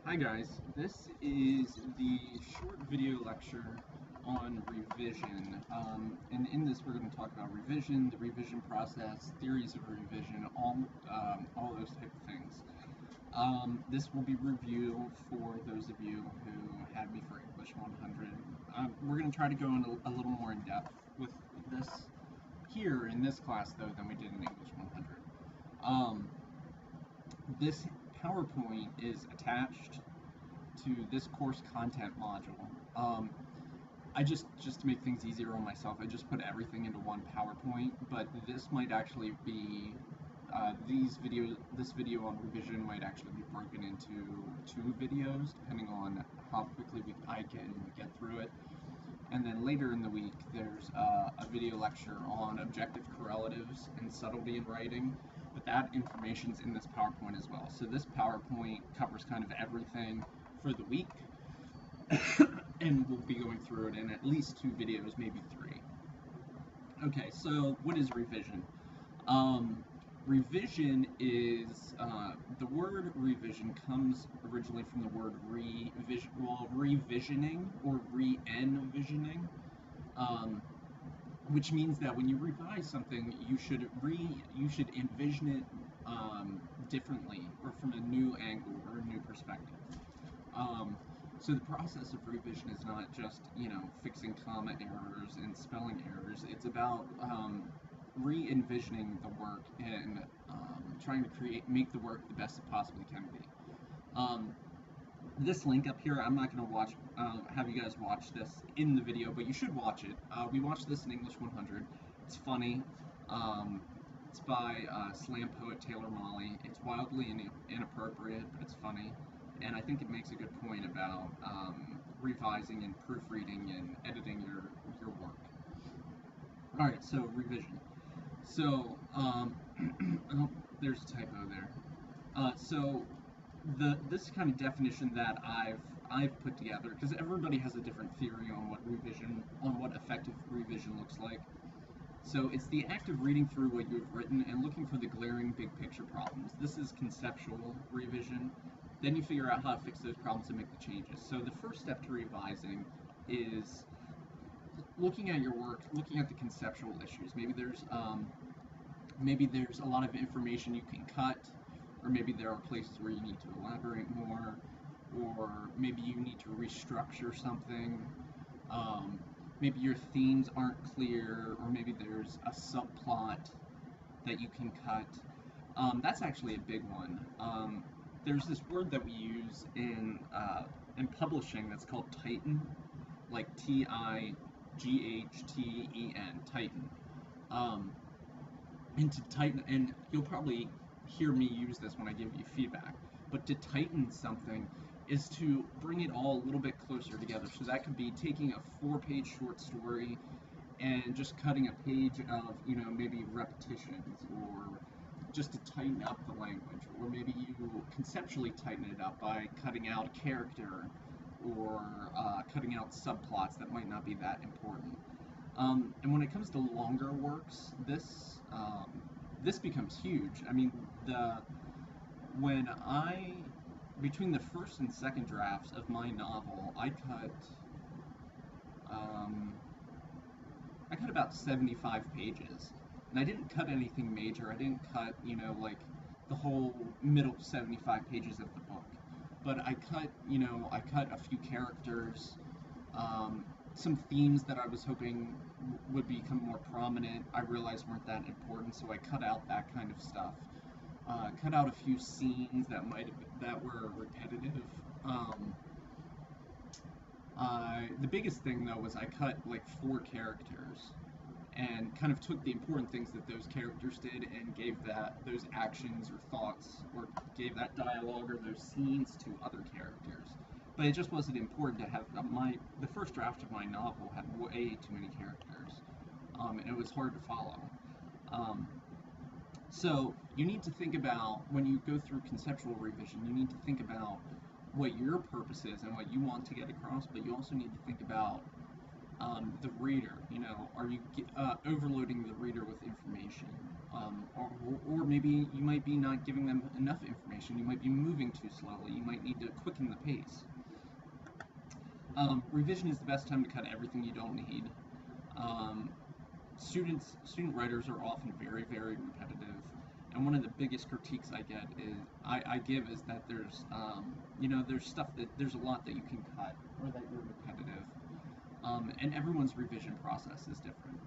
Hi guys, this is the short video lecture on revision, and in this we're going to talk about revision, the revision process, theories of revision, all those type of things. This will be review for those of you who had me for English 100. We're going to try to go in a little more in depth with this here in this class though than we did in English 100. This PowerPoint is attached to this course content module. I just to make things easier on myself, I just put everything into one PowerPoint, but this might actually be this video on revision might actually be broken into two videos depending on how quickly I can get through it. And then later in the week, there's a video lecture on objective correlatives and subtlety in writing, but that information's in this PowerPoint as well. So this PowerPoint covers kind of everything for the week, and we'll be going through it in at least two videos, maybe three. Okay, so what is revision? Revision is, the word revision comes originally from the word revisioning or re-envisioning, which means that when you revise something, you should envision it differently or from a new angle or a new perspective. So the process of revision is not just, fixing comma errors and spelling errors. It's about re-envisioning the work and trying to make the work the best it possibly can be. This link up here, I'm not going to have you guys watch this in the video, but you should watch it. We watched this in English 100. It's funny. It's by slam poet Taylor Mali. It's wildly inappropriate, but it's funny. And I think it makes a good point about revising and proofreading and editing your work. Alright, so revision. So, oh, there's a typo there. So this kind of definition that I've put together, because everybody has a different theory on what effective revision looks like. So it's the act of reading through what you've written and looking for the glaring big picture problems. This is conceptual revision. Then you figure out how to fix those problems and make the changes. So the first step to revising is looking at your work, looking at the conceptual issues. Maybe there's a lot of information you can cut, or maybe there are places where you need to elaborate more, or maybe you need to restructure something. Maybe your themes aren't clear, or maybe there's a subplot that you can cut. That's actually a big one. There's this word that we use in publishing that's called Tighten, like T-I-G-H-T-E-N, Tighten. And to tighten, and you'll probably hear me use this when I give you feedback, but to tighten something is to bring it all a little bit closer together. So that could be taking a 4-page short story and just cutting a page of, maybe repetitions, or just to tighten up the language, or maybe you conceptually tighten it up by cutting out a character, or cutting out subplots that might not be that important. And when it comes to longer works, this becomes huge. I mean, between the first and second drafts of my novel, I cut about 75 pages. And I didn't cut anything major. I didn't cut, like the whole middle 75 pages of the book. But I cut a few characters, some themes that I was hoping would become more prominent, I realized weren't that important, so I cut out that kind of stuff. Cut out a few scenes that were repetitive. The biggest thing though was I cut like 4 characters, and kind of took the important things that those characters did and gave those actions or thoughts, or gave that dialogue or those scenes to other characters. But it just wasn't important to have the first draft of my novel had way too many characters, and it was hard to follow. So you need to think about, when you go through conceptual revision, you need to think about what your purpose is and what you want to get across, but you also need to think about The reader, are you overloading the reader with information? Or maybe you might be not giving them enough information. You might be moving too slowly. You might need to quicken the pace. Revision is the best time to cut everything you don't need. Um, student writers are often very, very repetitive, and one of the biggest critiques I give is that there's a lot that you can cut or that you're repetitive, and everyone's revision process is different.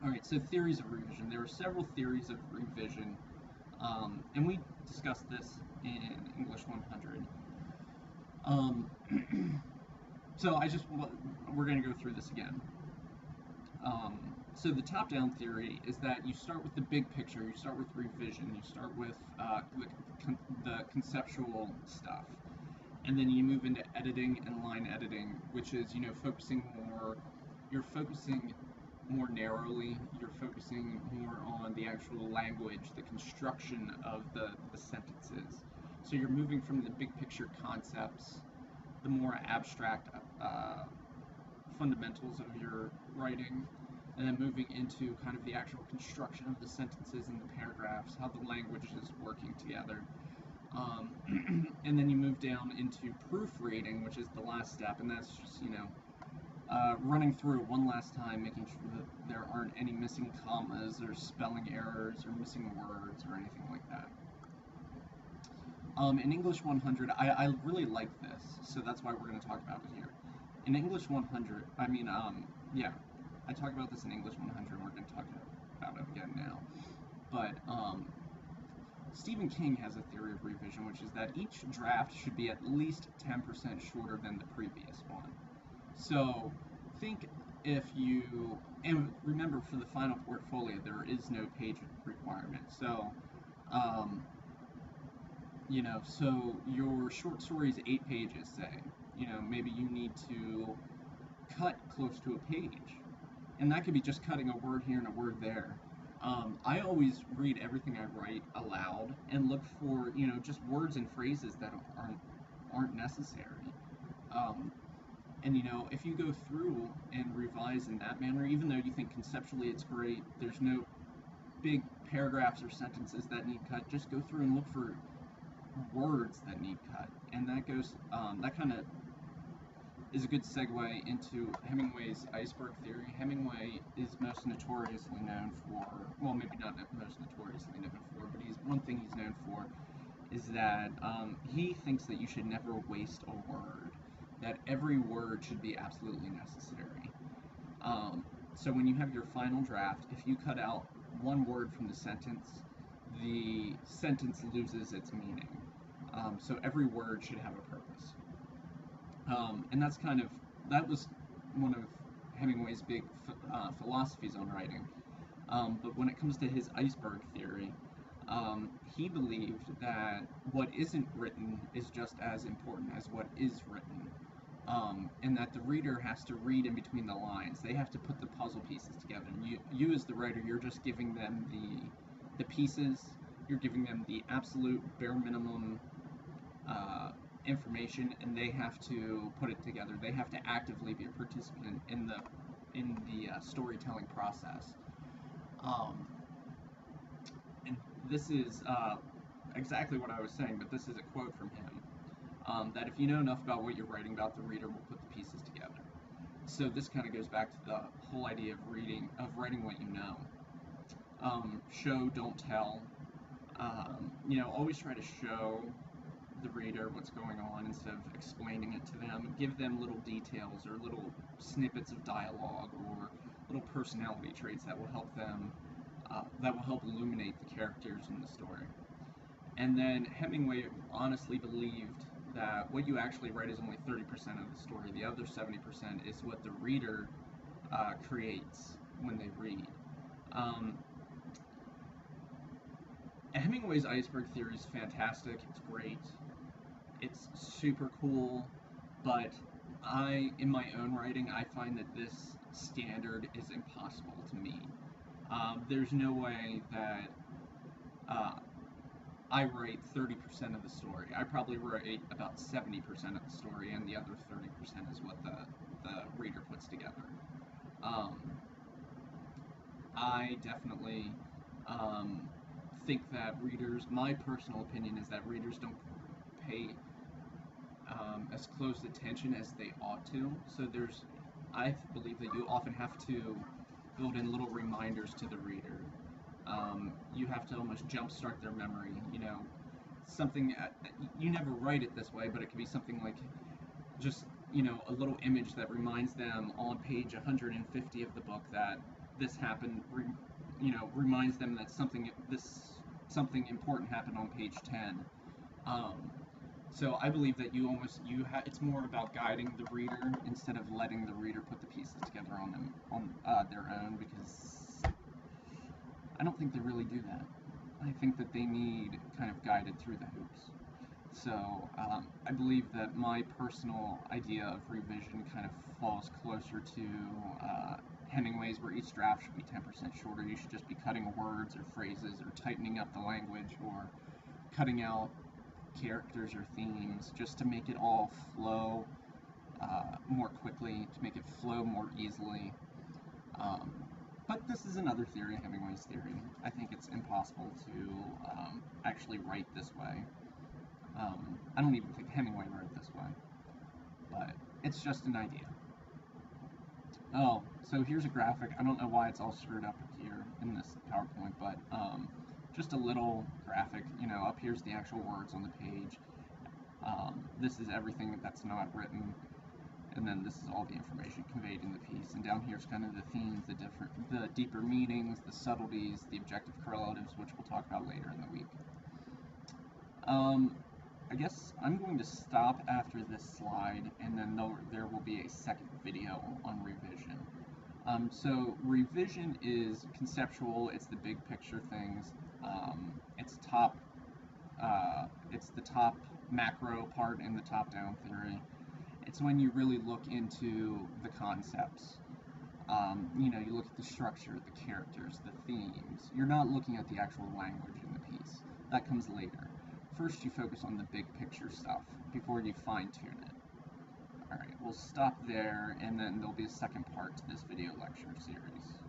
All right, so theories of revision. There are several theories of revision, and we discussed this in English 100. Um, so we're going to go through this again. So the top-down theory is that you start with the big picture, you start with revision, you start with the conceptual stuff, and then you move into editing and line editing, which is, you're focusing more narrowly, you're focusing more on the actual language, the construction of the sentences. So you're moving from the big picture concepts, the more abstract fundamentals of your writing, and then moving into kind of the actual construction of the sentences and the paragraphs, how the language is working together. And then you move down into proofreading, which is the last step, and that's just, running through it one last time, making sure that there aren't any missing commas or spelling errors or missing words or anything like that. In English 100, I really like this, so that's why we're going to talk about it here. In English 100, I talk about this in English 100, and we're going to talk about it again now. But Stephen King has a theory of revision, which is that each draft should be at least 10% shorter than the previous one. So think and remember, for the final portfolio, there is no page requirement. So, so your short story is 8 pages, say. Maybe you need to cut close to a page. And that could be just cutting a word here and a word there. I always read everything I write aloud and look for, just words and phrases that aren't necessary. And if you go through and revise in that manner, even though you think conceptually it's great, there's no big paragraphs or sentences that need cut, just go through and look for words that need cut. And that kind of is a good segue into Hemingway's iceberg theory. Hemingway is most notoriously known for, well, maybe not most notoriously known for, but one thing he's known for is that he thinks that you should never waste a word, that every word should be absolutely necessary. So when you have your final draft, if you cut out one word from the sentence loses its meaning. So every word should have a purpose. And that was one of Hemingway's big philosophies on writing. But when it comes to his iceberg theory, he believed that what isn't written is just as important as what is written. And that the reader has to read in between the lines. They have to put the puzzle pieces together. And you as the writer, you're just giving them the pieces. You're giving them the absolute bare minimum information, and they have to put it together. They have to actively be a participant in the storytelling process. And this is exactly what I was saying, but this is a quote from him, that if you know enough about what you're writing about, the reader will put the pieces together. So this kind of goes back to the whole idea of writing what you know. Show, don't tell. Always try to show the reader what's going on instead of explaining it to them. Give them little details or little snippets of dialogue or little personality traits that will help them, that will help illuminate the characters in the story. And then Hemingway honestly believed that what you actually write is only 30% of the story. The other 70% is what the reader creates when they read. Hemingway's iceberg theory is fantastic. It's great. It's super cool, but in my own writing, I find that this standard is impossible to meet. There's no way that I write 30% of the story. I probably write about 70% of the story, and the other 30% is what the reader puts together. Um, I definitely think that readers, my personal opinion is that readers don't pay as close attention as they ought to. So I believe that you often have to build in little reminders to the reader. You have to almost jumpstart their memory. You know, something you never write it this way, but it could be something like just a little image that reminds them on page 150 of the book that this happened. Reminds them that something important happened on page 10. So I believe that it's more about guiding the reader instead of letting the reader put the pieces together on their own, because I don't think they really do that. I think that they need kind of guided through the hoops. So I believe that my personal idea of revision kind of falls closer to Hemingway's, where each draft should be 10% shorter. You should just be cutting words or phrases or tightening up the language or cutting out characters or themes just to make it all flow more quickly, to make it flow more easily. But this is another theory, Hemingway's theory. I think it's impossible to actually write this way. I don't even think Hemingway wrote this way, but it's just an idea. Oh, so here's a graphic. I don't know why it's all screwed up here in this PowerPoint, but just a little graphic. Up here's the actual words on the page. This is everything that's not written, and then this is all the information conveyed in the piece. And down here's kind of the themes, the deeper meanings, the subtleties, the objective correlatives, which we'll talk about later in the week. I guess I'm going to stop after this slide, and then there will be a second video on revision. So revision is conceptual. It's the big picture things. It's the top macro part in the top-down theory. It's when you really look into the concepts. You look at the structure, the characters, the themes. You're not looking at the actual language in the piece. That comes later. First, you focus on the big picture stuff before you fine-tune it. Alright, we'll stop there, and then there'll be a second part to this video lecture series.